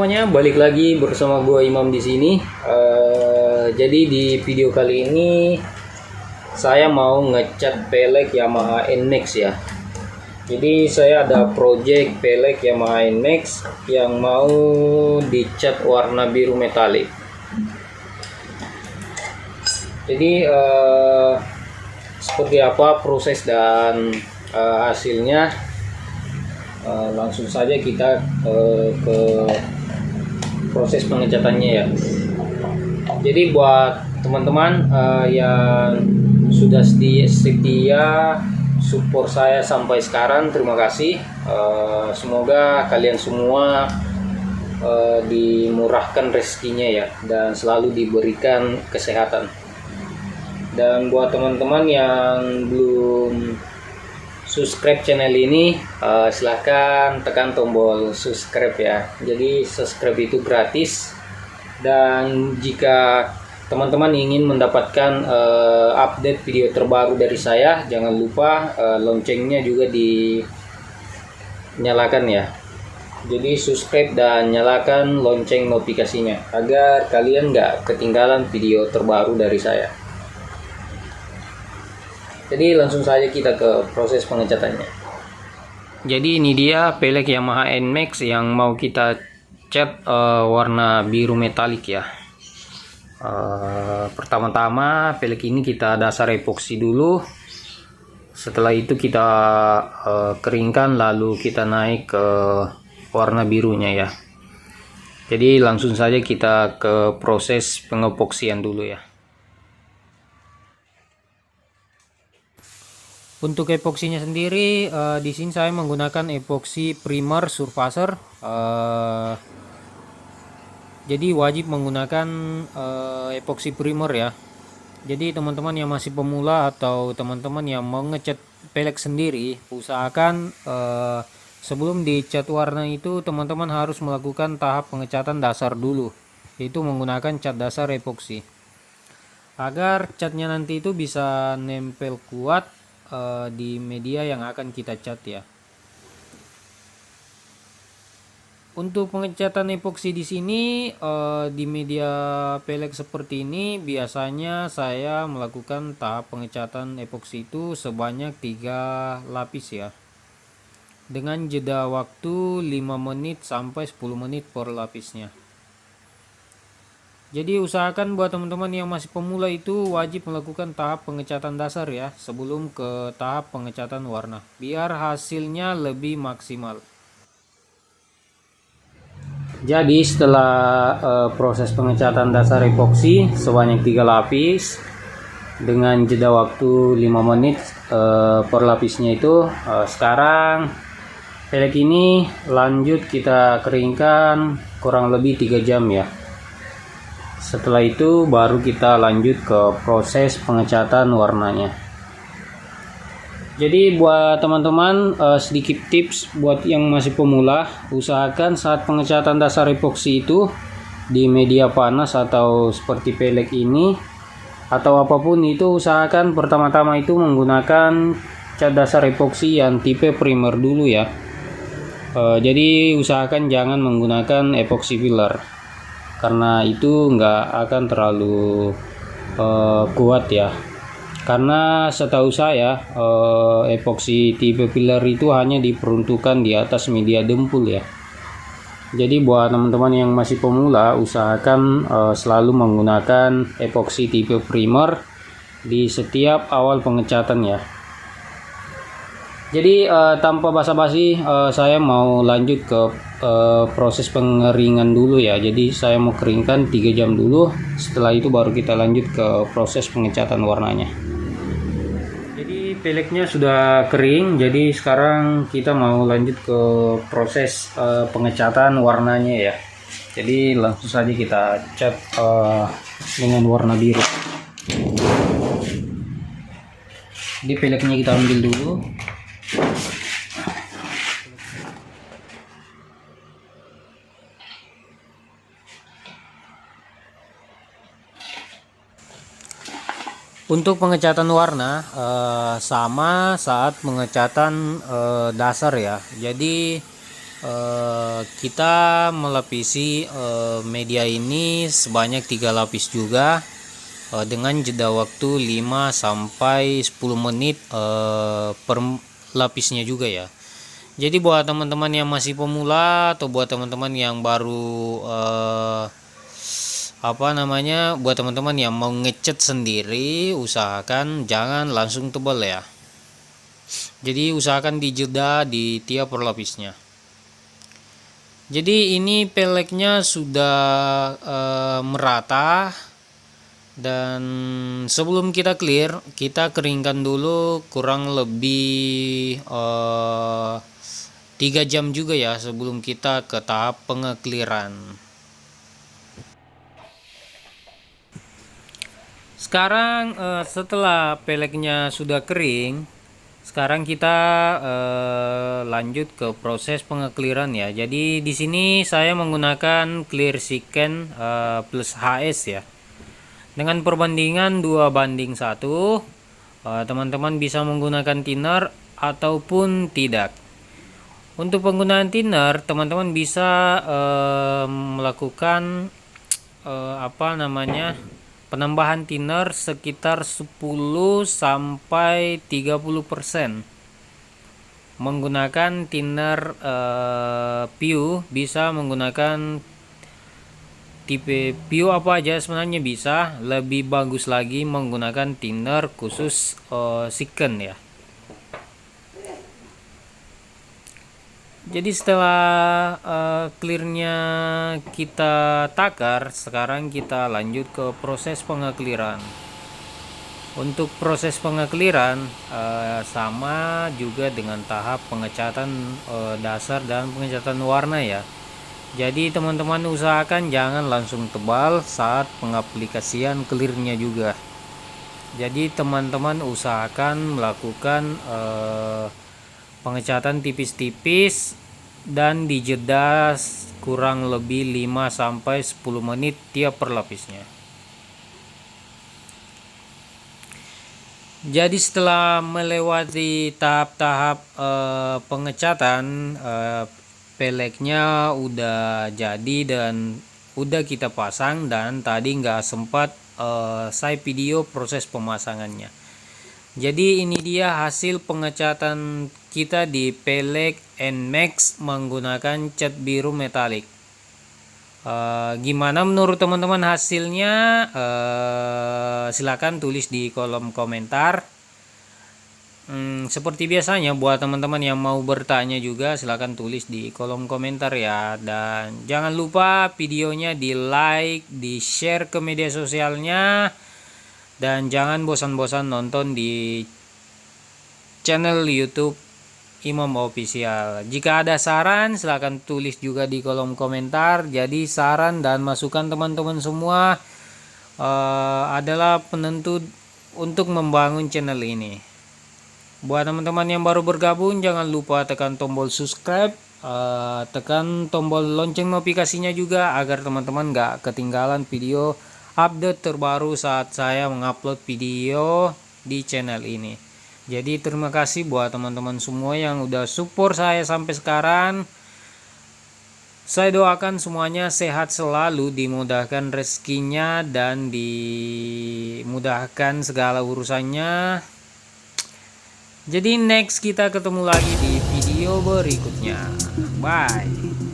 semuanya, balik lagi bersama gue Imam di sini. Jadi di video kali ini saya mau ngecat pelek Yamaha NMAX ya. Jadi saya ada project pelek Yamaha NMAX yang mau dicat warna biru metalik. Jadi seperti apa proses dan hasilnya, langsung saja kita ke proses pengecatannya ya. Jadi buat teman-teman yang sudah setia support saya sampai sekarang, terima kasih. Semoga kalian semua dimurahkan rezekinya ya, dan selalu diberikan kesehatan. Dan buat teman-teman yang belum subscribe channel ini, silahkan tekan tombol subscribe ya. Jadi subscribe itu gratis, dan jika teman-teman ingin mendapatkan update video terbaru dari saya, jangan lupa loncengnya juga dinyalakan ya. Jadi subscribe dan nyalakan lonceng notifikasinya agar kalian nggak ketinggalan video terbaru dari saya. Jadi langsung saja kita ke proses pengecatannya. Jadi ini dia pelek Yamaha NMAX yang mau kita cat warna biru metalik ya. Pertama-tama pelek ini kita dasar epoksi dulu. Setelah itu kita keringkan, lalu kita naik ke warna birunya ya. Jadi langsung saja kita ke proses pengepoksian dulu ya. Untuk epoksinya sendiri, di sini saya menggunakan epoksi primer surfacer. Jadi wajib menggunakan epoksi primer ya. Jadi teman-teman yang masih pemula atau teman-teman yang mau ngecat pelek sendiri, usahakan sebelum dicat warna itu teman-teman harus melakukan tahap pengecatan dasar dulu, yaitu menggunakan cat dasar epoksi, agar catnya nanti itu bisa nempel kuat di media yang akan kita cat ya. Untuk pengecatan epoksi di sini di media pelek seperti ini, biasanya saya melakukan tahap pengecatan epoksi itu sebanyak 3 lapis ya, dengan jeda waktu 5 menit sampai 10 menit per lapisnya. Jadi usahakan buat teman-teman yang masih pemula itu wajib melakukan tahap pengecatan dasar ya, sebelum ke tahap pengecatan warna, biar hasilnya lebih maksimal. Jadi setelah proses pengecatan dasar epoksi sebanyak 3 lapis dengan jeda waktu 5 menit per lapisnya itu, sekarang pelek ini lanjut kita keringkan kurang lebih 3 jam ya. Setelah itu baru kita lanjut ke proses pengecatan warnanya. Jadi buat teman-teman, sedikit tips buat yang masih pemula, usahakan saat pengecatan dasar epoksi itu di media panas atau seperti pelek ini atau apapun itu, usahakan pertama-tama itu menggunakan cat dasar epoksi yang tipe primer dulu ya. Jadi usahakan jangan menggunakan epoksi filler, karena itu nggak akan terlalu kuat ya. Karena setahu saya epoksi tipe filler itu hanya diperuntukkan di atas media dempul ya. Jadi buat teman-teman yang masih pemula, usahakan selalu menggunakan epoksi tipe primer di setiap awal pengecatan ya. Jadi tanpa basa-basi, saya mau lanjut ke proses pengeringan dulu ya. Jadi saya mau keringkan 3 jam dulu, setelah itu baru kita lanjut ke proses pengecatan warnanya. Jadi peleknya sudah kering, jadi sekarang kita mau lanjut ke proses pengecatan warnanya ya. Jadi langsung saja kita cat dengan warna biru. Jadi peleknya kita ambil dulu. Untuk pengecatan warna sama saat pengecatan dasar ya. Jadi kita melapisi media ini sebanyak 3 lapis juga, dengan jeda waktu 5 sampai 10 menit per lapisnya juga ya. Jadi buat teman-teman yang masih pemula atau buat teman-teman yang baru buat teman-teman yang mau ngecat sendiri, usahakan jangan langsung tebal ya. Jadi usahakan dijeda di tiap perlapisnya. Jadi ini peleknya sudah merata, dan sebelum kita clear, kita keringkan dulu kurang lebih 3 jam juga ya sebelum kita ke tahap pengekliran. Sekarang setelah peleknya sudah kering, sekarang kita lanjut ke proses pengekliran ya. Jadi di sini saya menggunakan clear secant plus HS ya. Dengan perbandingan 2:1, teman-teman bisa menggunakan thinner ataupun tidak. Untuk penggunaan thinner, teman-teman bisa melakukan penambahan thinner sekitar 10 sampai 30%. Menggunakan thinner PU, bisa menggunakan tipe PU apa aja sebenarnya bisa. Lebih bagus lagi menggunakan thinner khusus secant ya. Jadi setelah clearnya kita takar, sekarang kita lanjut ke proses pengekliran. Untuk proses pengekliran sama juga dengan tahap pengecatan dasar dan pengecatan warna ya. Jadi teman-teman usahakan jangan langsung tebal saat pengaplikasian clearnya juga. Jadi teman-teman usahakan melakukan pengecatan tipis-tipis dan dijeda kurang lebih 5 sampai 10 menit tiap perlapisnya. Jadi setelah melewati tahap-tahap pengecatan, peleknya udah jadi dan udah kita pasang, dan tadi nggak sempat saya video proses pemasangannya. Jadi ini dia hasil pengecatan kita di pelek NMAX menggunakan cat biru metalik. Gimana menurut teman-teman hasilnya? Silakan tulis di kolom komentar. Seperti biasanya, buat teman-teman yang mau bertanya juga silakan tulis di kolom komentar ya. Dan jangan lupa videonya di like, di share ke media sosialnya. Dan jangan bosan-bosan nonton di channel YouTube Imam Official. Jika ada saran silahkan tulis juga di kolom komentar. Jadi saran dan masukan teman-teman semua adalah penentu untuk membangun channel ini. Buat teman-teman yang baru bergabung, jangan lupa tekan tombol subscribe, tekan tombol lonceng notifikasinya juga agar teman-teman gak ketinggalan video update terbaru saat saya mengupload video di channel ini. Jadi terima kasih buat teman-teman semua yang udah support saya sampai sekarang. Saya doakan semuanya sehat selalu, dimudahkan rezekinya dan dimudahkan segala urusannya. Jadi next kita ketemu lagi di video berikutnya. Bye.